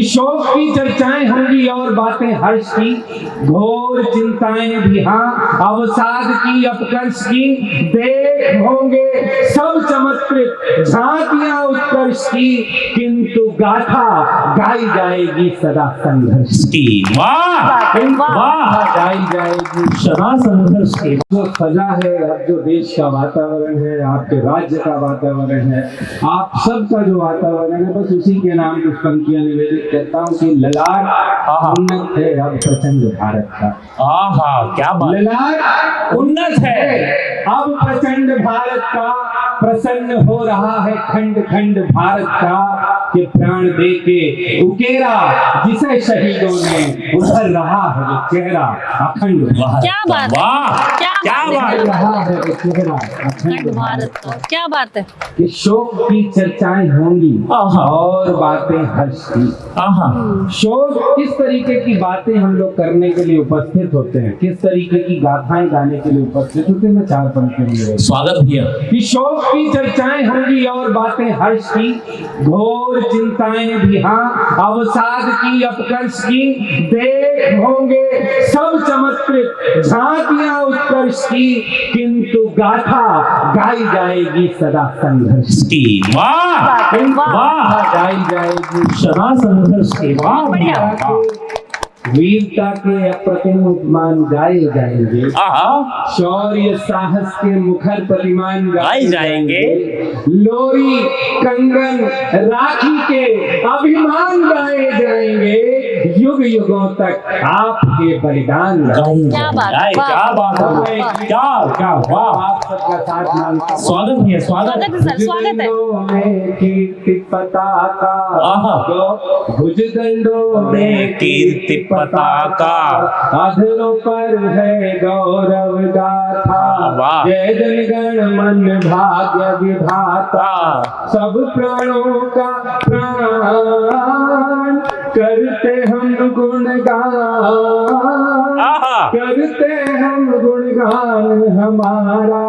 शोक की चर्चाएं होंगी और बातें हर्ष की, घोर चिंताएं भी हाँ अवसाद की अपकर्ष की, देख होंगे सब चमत्कृत झांकियां उत्कर्ष की, किंतु गाथा गाई जाएगी सदा संघर्ष की। वाह वाह, गाई जाएगी सदा संघर्ष की। जो सजा है, अब जो देश का वातावरण है, आपके राज्य का वातावरण है, आप सबका जो वातावरण है, बस उसी के नाम कुछ पंक्तियां निवेदित करता हूँ कि ललाट उन्नत है अब प्रचंड भारत का। आहा क्या बात, ललाट उन्नत है अब प्रचंड भारत का, प्रसन्न हो रहा है खंड खंड भारत का, कि प्राण दे के उकेरा जिसे शहीदों ने, उभर रहा है वो चेहरा अखंड। क्या बात, वाह क्या बात, रहा है वो चेहरा अखंड भारत का। क्या बात है कि शोक की चर्चाएं होंगी आहा। और बातें हर्ष की। आहा शोक किस तरीके की बातें हम लोग करने के लिए उपस्थित होते हैं, किस तरीके की गाथाएं गाने के लिए उपस्थित होते हैं, मैं चार पंक्तियों में स्वागत भैया। कि शोक की चर्चाएं होंगी और बातें हर्ष की, घोर चिंताएं भी हाँ अवसाद की अपकर्ष की, देख होंगे सब चमत्कृत झांकियां उत्कर्ष की, किंतु गाथा गाई जाएगी सदा संघर्ष की। वाह वाह, गाई जाएगी सदा संघर्ष की। वाह बढ़िया। वाह, वीरता के अप्रतिम उपमान गाए जाएंगे, आहा शौर्य साहस के मुखर प्रतिमान गाए जाएंगे, लोरी कंगन राखी के अभिमान गाए जाएंगे, युग युगों तक आपके बलिदान गाए क्या बात, जाएंगे। वाह। क्या बात है, क्या क्या वाह, आप सबका साथ मांगता हूं। स्वागत भैया, स्वागत। स्वागत है सर, स्वागत है। भुजदंडों में कीर्ति पताका, आहा। भुजदंडों में कीर्ति पताका, अधरों पर है गौरव गाथा, वाह। जय जनगण मन भाग्य विधाता, सब प्राणों का प्राण करते हम गुणगान, आहा। करते हम गुणगान हमारा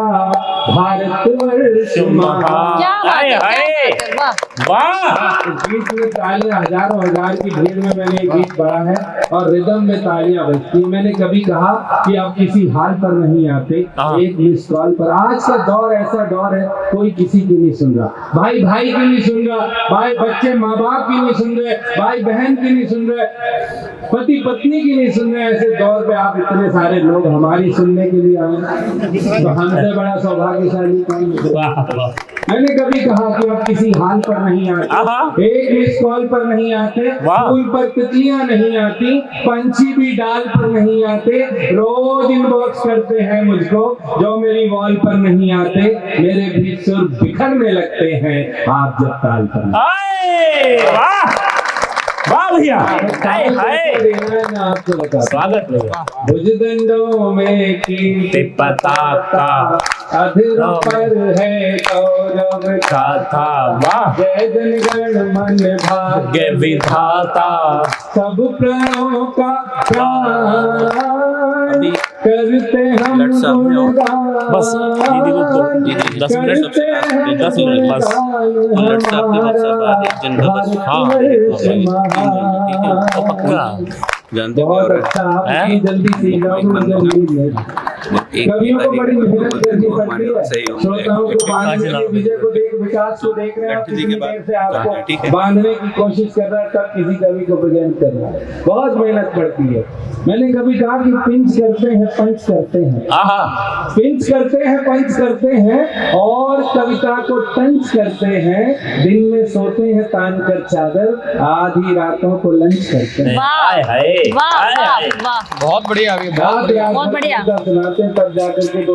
भारतवर्ष महान। क्या बात हाय, है, हाय। क्या बात है, वाह वाह गीत में तालियां हजारों हजार की भीड़ में मैंने ये गीत पढ़ा है और रिदम में तालियां बजती। मैंने कभी कहा कि आप किसी हाल पर नहीं आते, एक मिस कॉल पर। आज का दौर ऐसा दौर है, कोई किसी की नहीं सुन रहा, भाई भाई की नहीं सुन रहा, भाई बच्चे माँ बाप की नहीं सुन रहे, भाई बहन की नहीं सुन रहे, पति पत्नी की नहीं सुन रहे। ऐसे दौर पे आप इतने सारे लोग हमारी सुनने के लिए आए, तो हमसे बड़ा सौभाग्यशाली कौन है? वाह वाह, मैंने कभी कहा कि आप किसी हाल पर नहीं आते, एक मिस कॉल पर नहीं आते, फूल पर तितलियां नहीं आती, पंछी भी डाल पर नहीं आते, रोज इनबॉक्स करते हैं मुझको जो मेरी वॉल पर नहीं आते, मेरे भी सुर बिखरने लगते हैं आप जब ताल पर। हाय वाह वाह भैया, हाय हाय, आपको बता स्वागत भैया। भुजदंडों में कीर्ति पताका, अधरों पर है गौरव गाथा, वाह जय जनगण मन भाग्य विधाता, सब प्राणों का प्राण करते हम गुणगान, बस दीदी को दीदी 10 मिनट, 10 मिनट बस। जानते हो बहुत अच्छा, आपकी जल्दी से कवियों को बड़ी मेहनत करनी पड़ती है, श्रोताओं को बांधने के, विजय को देख, विकास को देख रहे हैं, कितनी देर से आपको बांधने की कोशिश कर रहा है, तब किसी कवि को प्रेजेंट कर रहा है, बहुत मेहनत पड़ती है। मैंने कभी कहा कि पिंच करते हैं पंच करते हैं, पिंच करते हैं पंच करते हैं और कविता को टंच करते हैं, दिन में सोते हैं तान कर चादर, आधी रातों को लंच करते हैं। वाह वाह वाह, बहुत बढ़िया, बहुत बढ़िया। सुनाते हैं तब जाकर के दो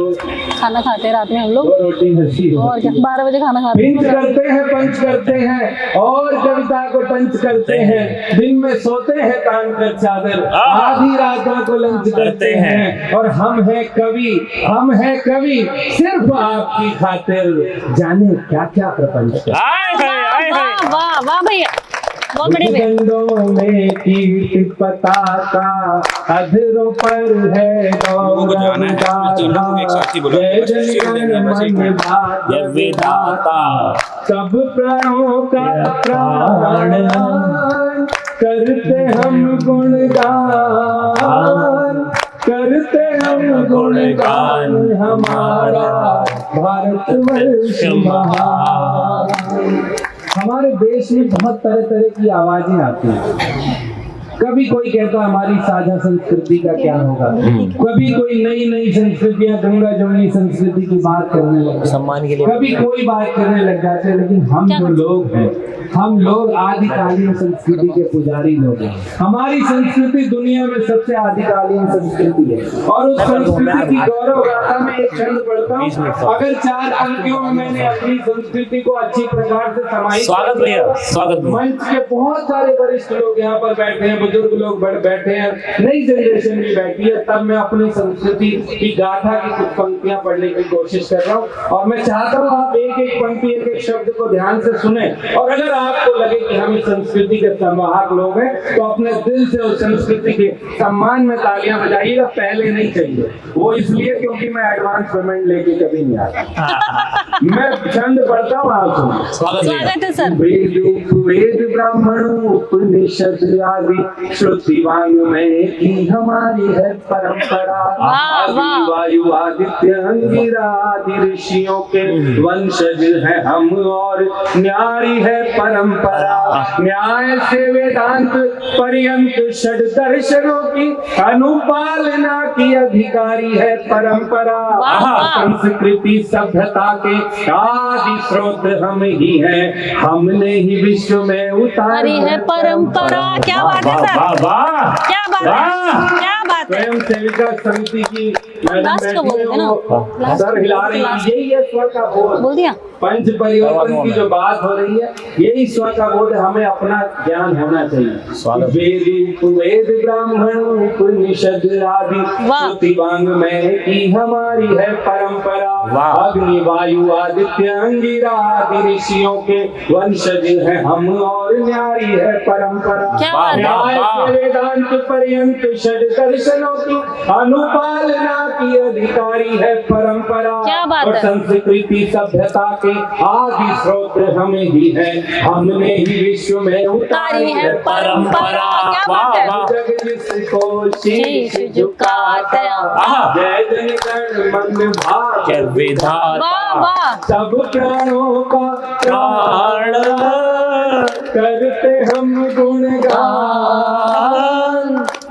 खाना खाते हैं रात में हम लोग, दो रोटी नसीब और क्या 12 बजे खाना खाते हैं। पिंच करते हैं पंच करते हैं और कविता को टंच करते हैं, दिन में सोते हैं तान कर चादर, आधी रातों को लंच करते हैं, और हम हैं कवि सिर्फ आपकी खातिर, जाने क्या क्या प्रपंच। वाह वाह वाह भैया, बहुत बढ़िया भैया। भुजदंडों में कीर्ति पताका, अधरों पर है गौरव गाथा, जय जनगण मन भाग्य विधाता, सब प्राणों का प्राण करते हम गुणगान, करते हम गुणगान हमारा भारतवर्ष महान। हमारे देश में बहुत तरह तरह की आवाजें आती हैं। कभी कोई कहता हमारी साझा संस्कृति का क्या होगा, कभी कोई नई नई संस्कृतियां, गंगा जमुनी संस्कृति की बात करने लगते, सम्मान के लिए कभी कोई बात करने लग जाते हैं। लेकिन हम जो लोग हैं, हम लोग आदिकालीन संस्कृति के पुजारी लोग हैं। हमारी संस्कृति दुनिया में सबसे आदिकालीन संस्कृति है और उस संस्कृति की गौरव गाथा में एक छंद पढ़ता हूँ। अगर 4 पंक्तियों में मैंने अपनी संस्कृति को अच्छी प्रकार से समाहित, स्वागत भैया, स्वागत। मंच के बहुत सारे वरिष्ठ लोग यहाँ पर बैठे हैं, बुजुर्ग लोग बैठे हैं, नई जनरेशन भी बैठी है, तब मैं अपनी संस्कृति की गाथा की कुछ पंक्तियां पढ़ने की कोशिश कर रहा हूँ। और मैं चाहता हूँ आप एक एक पंक्ति, एक एक शब्द को ध्यान से सुने, और अगर आपको लगे कि हम इस संस्कृति के संवाहक लोग हैं तो अपने दिल से उस संस्कृति के सम्मान में तालियां बजाइएगा। पहले नहीं चाहिए, वो इसलिए क्योंकि मैं एडवांस पेमेंट लेके कभी नहीं आता। मैं छंद पढ़ता हूँ, आप सुनो। स्वागत स्वागत है सर। वेद उपवेद ब्राह्मण उपनिषद आदि श्रुति वाङ्मय की हमारी है परंपरा। आदि वायु आदित्य अंगिरा आदि ऋषियों के वंशज है हम और न्यारी है परंपरा। न्याय से वेदांत पर्यंत षड दर्शनों की अनुपालना की अधिकारी है परंपरा। संस्कृति सभ्यता के आदि स्रोत हम ही हैं, हमने ही विश्व में उतारी है परंपरा। क्या बात है सर, क्या बात है, क्या बात है। स्वयं सेविका समिति की लास्ट का बोल देते ना, सर हिला रही है, यही है स्वर का बोध। बोल दिया। पंच परिवर्तन की जो बात हो रही है, यही स्वर का बोध। हमें अपना ज्ञान होना चाहिए। वेद उपवेद ब्राह्मण उपनिषद आदि श्रुति वाङ्मय की हमारी है परंपरा। अग्नि वायु आदित्य अंगिरा आदि ऋषियों के वंशज है हम और न्यारी है परंपरा। न्याय से वेदांत पर्यंत षड दर्शनों की अनुपालना की अधिकारी है परंपरा। और संस्कृति सभ्यता के आदि स्रोत हमें ही है, हमने ही विश्व में उतारी है परंपरा। जग जिसको शीश झुकाता, जय जन गण मन भाग्य विधाता, सब प्राणों का प्राण करते हम गुणगान,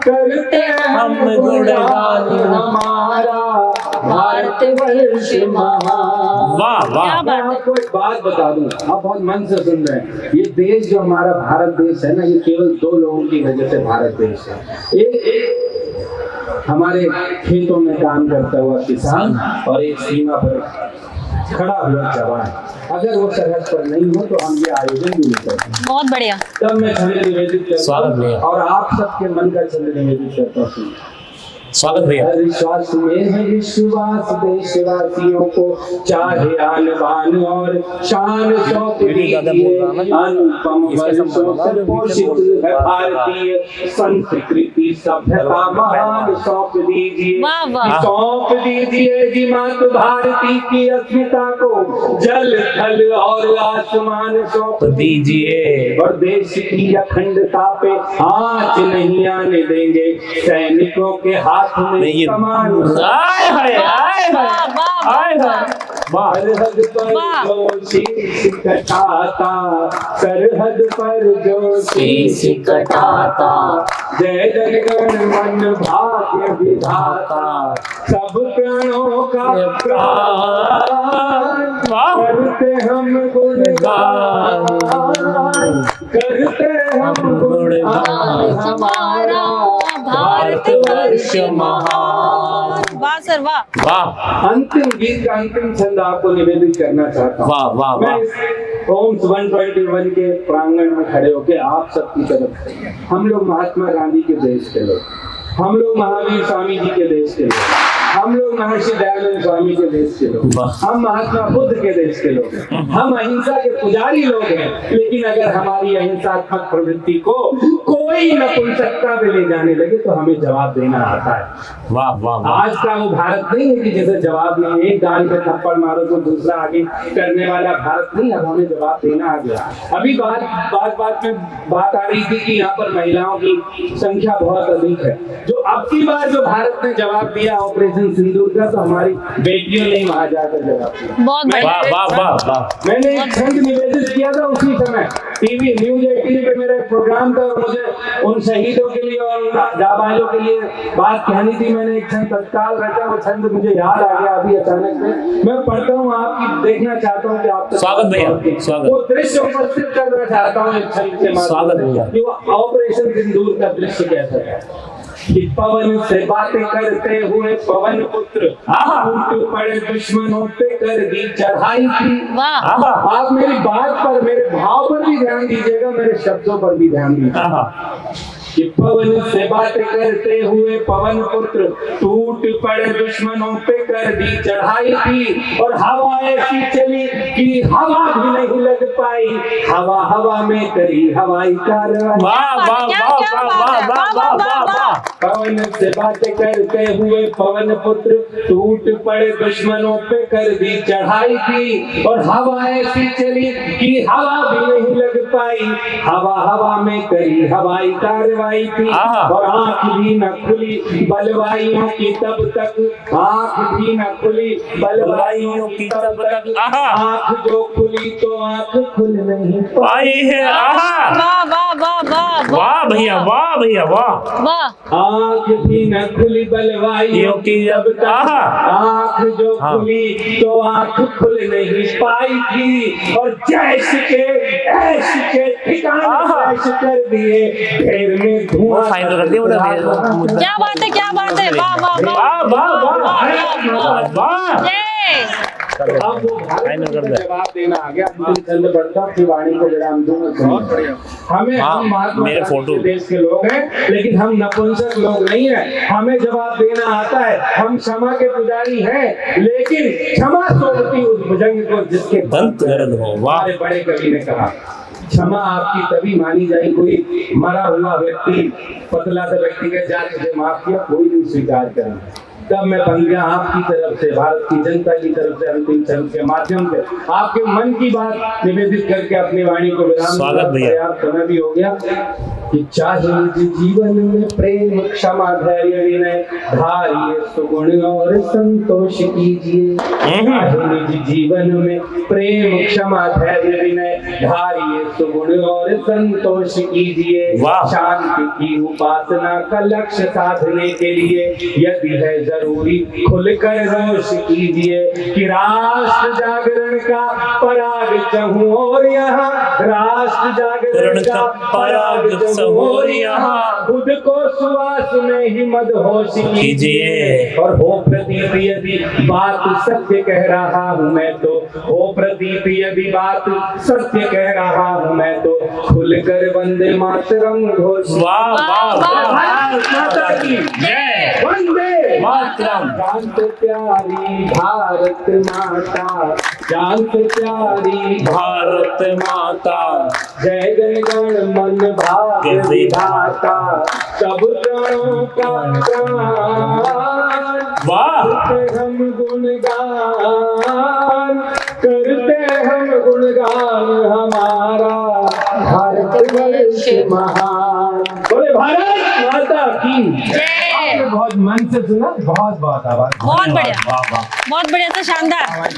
करते हम गुणगान हमारा भारतवर्ष महान। वाह वाह। मैं आपको एक बात बता दूं, आप बहुत मन से सुन रहे हैं। ये देश जो हमारा भारत देश है ना, ये केवल 2 लोगों की वजह से भारत देश है। एक हमारे खेतों में काम करता हुआ किसान और एक सीमा पर खड़ा हुआ जवान। अगर वो सरहद पर नहीं हो तो हम ये आयोजन भी नहीं करते। बहुत बढ़िया। तब मैं छंद निवेदित करता हूं और आप सबके मन का छंद निवेदित करता हूँ। स्वागत भैया। विश्वास में है विश्वास देशवासियों को, चाहे आन बान और शान सौंप दीजिए। अनुपम वर्षों से पोषित है भारतीय संस्कृति सभ्यता महान सौंप दीजिए। सौंप दीजिए जी मातृ भारती की अस्मिता को, जल थल और आसमान सौंप दीजिए। और देश की अखंडता पे आंच नहीं आने देंगे, सैनिकों के हाथ में कमान। सरहद पर जो शीश कटाता, सरहद पर जो शीश कटाता, जय जन गण मन भाग्य विधाता, सब प्राणों का प्राण करते हम गुणगान, करते हम गुणगान हमारा भारतवर्ष महान। वाह सर वाह वाह। अंतिम गीत का अंतिम छंद आपको निवेदित करना चाहता हूँ। वाह वाह वाह। होम्स 121 के प्रांगण में खड़े होकर आप सबकी तरफ से, हम लोग महात्मा गांधी के देश के लोग, हम लोग महावीर स्वामी जी के देश के लोग, हम लोग महर्षि दयानंद स्वामी के देश के लोग, हम महात्मा बुद्ध के देश के लोग हैं, हम अहिंसा के पुजारी लोग हैं। लेकिन अगर हमारी अहिंसात्मक प्रवृत्ति को कोई कोई नपुंसकता में ले जाने लगे तो हमें जवाब देना आता है। वाह वाह वाह। आज का वो भारत नहीं है कि जैसे जवाब नहीं, एक गाल पे थप्पड़ मारो तो दूसरा आगे करने वाला भारत नहीं। अब हमें जवाब देना आ गया। अभी बात में बात आ रही थी कि यहाँ पर महिलाओं की संख्या बहुत अधिक है। जो अब की बार जो भारत ने जवाब दिया ऑपरेशन सिंदूर का, तो हमारी बेटियों ने वहां जाकर जवाब दिया। बहुत वाह बढ़िया। वाह वाह वाह। मैंने एक छंद निवेदित किया था उसी समय, टीवी न्यूज 18 पे मेरा एक प्रोग्राम था और मुझे उन शहीदों के लिए और जाबाजों के लिए बात कहनी थी। मैंने एक छंद तत्काल रचा, वो छंद मुझे याद आ गया अभी अचानक से। मैं पढ़ता हूँ, आपकी देखना चाहता हूँ कि आप स्वागत भैया, स्वागत। वो दृश्य उपस्थित करना चाहता हूँ एक छंद के स्वागत माध्यम भैया। से कि वो ऑपरेशन सिंदूर का दृश्य कैसा है। कि पवन से बातें करते हुए पवन पुत्र टूट पड़े दुश्मनों पे कर दी चढ़ाई थी। वाह। आप मेरी बात पर, मेरे भाव पर भी ध्यान दीजिएगा, मेरे शब्दों पर भी ध्यान दीजिएगा। कि पवन से बातें करते हुए पवन पुत्र टूट पड़े दुश्मनों पे कर दी चढ़ाई थी। और हवा ऐसी चली कि हवा भी नहीं लग पाई, हवा हवा में करी हवाई कार्रवाई। वाह वाह वाह वाह वाह वाह वाह वाह। पवन से बातें करते हुए पवन पुत्र टूट पड़े दुश्मनों पे कर दी चढ़ाई थी। और हवा ऐसी चली कि हवा भी नहीं लग पाई, हवा हवा में करी हवाई कार्रवाई थी। और आंख भी न खुली बलवाइयों की तब तक, आंख भी न खुली बलवाइयों की तब तक, आंख जो खुली तो आंख खुल नहीं पाई है। वाह वाह वाह वाह वाह भैया, वाह भैया, वाह वाह। आंख भी न खुली बलवाइयों की तब तक, आंख जो खुली तो आंख खुल नहीं पाई थी। और जैश के ऐश के ठिकाने ऐश कर दिए, ढेर में धुआं फाइनल कर दिया। क्या बात है, क्या बात है। वाह वाह वाह वाह वाह वाह। जय। अब वो फाइनल कर दे। जवाब देना आ गया। अंतिम चंद बढ़ता फिर वाणी को विराम दूंगा। हमें, हम महात्मा मेरे गांधी फोटो। के देश के लोग हैं, लेकिन हम नपुंसक लोग नहीं हैं। हमें जवाब देना आता है। हम क्षमा के पुजारी हैं, लेकिन क्षमा सोचती उस भुजंग को जिसके दंत गरल हो। वाह। हमारे बड़े कवि ने कहा, क्षमा आपकी तभी मानी जाए कोई मरा हुआ व्यक्ति, पतला सा व्यक्ति के जाति से माफ किया कोई नहीं स्वीकार करें। तब मैं पंक्तियां आपकी तरफ से, भारत की जनता की तरफ से अंतिम चरण के माध्यम से आपके मन की बात निवेदित करके अपनी वाणी को विराम दूंगा। स्वागत भैया। पर्याप्त समय भी हो गया। कि चाहे निज जीवन में प्रेम क्षमा धैर्य विनय धारिये सुगुण और संतोष कीजिए। चाहे निज जीवन में प्रेम क्षमा धैर्य विनय धारिये सुगुण और संतोष कीजिए। वाह। शांति की उपासना का लक्ष्य साधने के लिए यदि है जरूरी खुलकर रोश कीजिए। कि राष्ट्र जागरण का पराग चहूं और यहाँ, राष्ट्र जागरण का पराग चहूं और यहाँ, खुद को सुवास में ही मदहोश कीजिए। और हो प्रतीत यदि बात सत्य कह रहा हूँ मैं तो, हो प्रतीत यदि बात सत्य कह रहा हूँ मैं तो, खुलकर वंदे मातरम घोष। वाह वाह वाह। भारत माता की जय। वंदे मातरम। जान से प्यारी भारत माता, जान से प्यारी भारत माता, जय जय गण मन भाग्य विधाता, सब प्राणों का प्राण। वाह। करते हम गुणगान हमारा भारत वर्ष महान। बोले भारत माता की जय। आपने बहुत मन से सुना, बहुत बहुत आभार। बहुत बढ़िया, वाह वाह। बहुत बढ़िया था, शानदार।